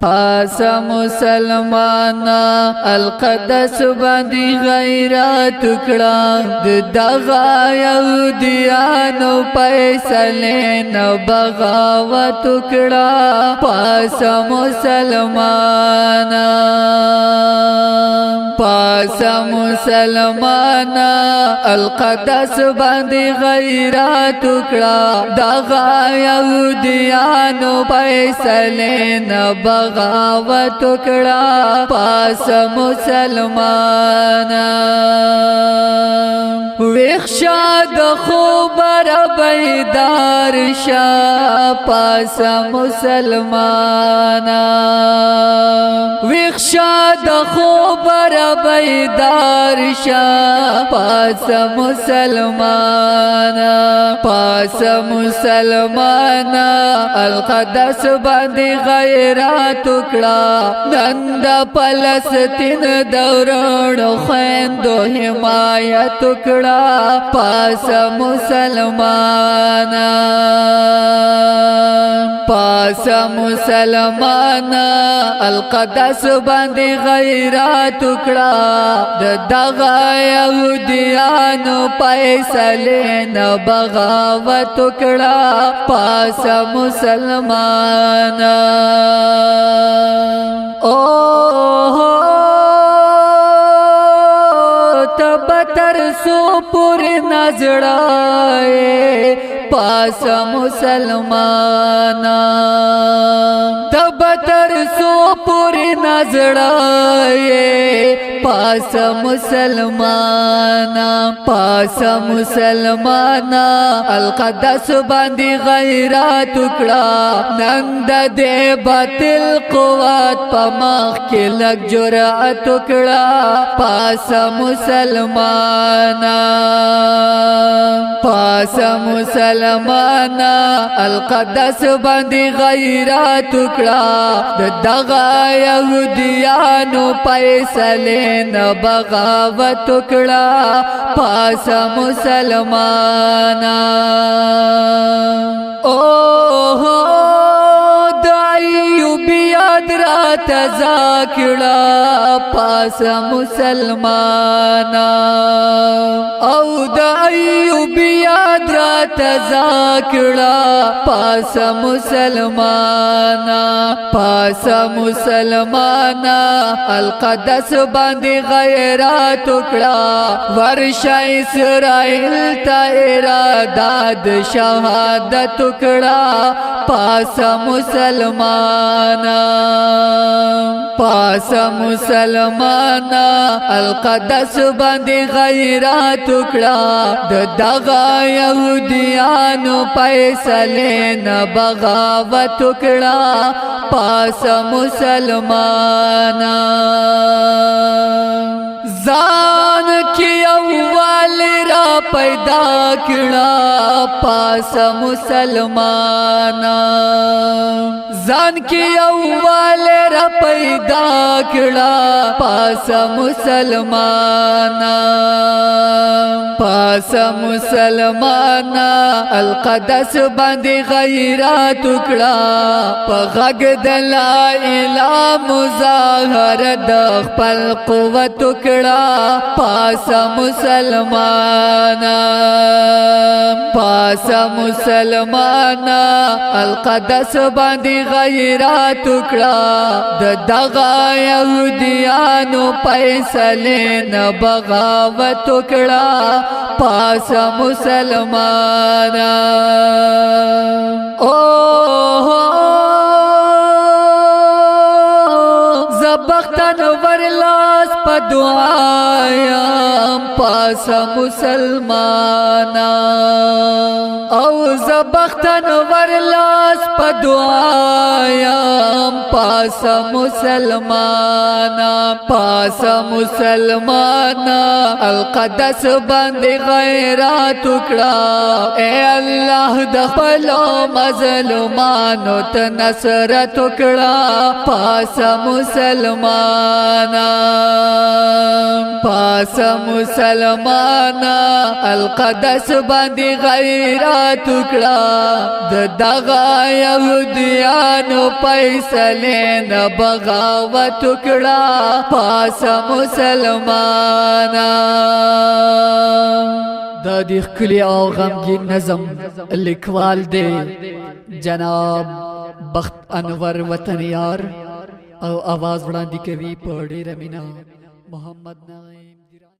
پاس مسلمانا القدس باندې غیرت کړه دغه یهودیانو فیصلې نه بغاوت کړه پاس مسلمانا پاس مسلمانا القدس باندې غیرت کړه دغه یهودیانو فیصلې نه بغاوت کړه پاس مسلمانا ویخشا د خوبر بیدار شا پاس مسلمانا ویخشا د خوبر بیدار شا پاس مسلمانا پاس مسلمانا القدس باندې غیرت کړه نن د فلسطین دورانو خویندو حمایت کړه پاس مسلمانا پاس مسلمانا القدس باندې غیرت کړه دغه یهودیانو فیصلې نه بغاوت کړه پاس مسلمانا تبتر سو پوری نزڑائے پاس مسلمانا تبتر سو پوری نزڑائے پاس مسلمانا پاس مسلمانا القدس باندې غیرت کړه نن د دې باطل قوت په مخ کې لږ جرأت کړه پاس مسلمانا پاس مسلمانا القدس باندې غیرت کړه دغه یهودیانو فیصلې نه بغاوت کړه پاس مسلمانا تذاکڑا پاس مسلمانا او دا ایوبی یاد را تذاکڑا پاس مسلمانا پاس مسلمانا القدس باندې غیرت کړه ورشا اسرائیل تا اراداد شهادت کړه پاس مسلمانا پاس مسلمانا القدس باندې غیرت کړه دغه یهودیانو فیصلې نه بغاوت کړه پاس مسلمانا ځان کې اول را پیدا کړه پاس مسلمانا ځان کې اول را پیدا کړه پاس مسلمانا پاس مسلمانا القدس باندې غیرت کړه په غږ د لا اله مظاهره د خپل قوت کړه پاس مسلمانا پاس مسلمانا القدس باندې غیرت کړه دغه یهودیانو فیصلې نه بغاوت کړه پاس مسلمانا زبختن ورلاس پا دعایم پاس مسلمانا او زبختن ورلاس پا دعایم پاس مسلمانا پاس مسلمانا القدس باندې غیرت کړه اے الله د خپل مظلومانو ته نصرت کړه پاس مسلمانا مسلمانا پاس مسلمانا القدس باندې غیرت وکړه د دغه يهوديانو فیصله نه بغاوت وکړه پاس مسلمانا دا دی ښکلی او غمگین نظم لیکوال دی جناب بخت انور وطنیار او आवाज وړاندې کوي په ډیره مینه محمد نعیم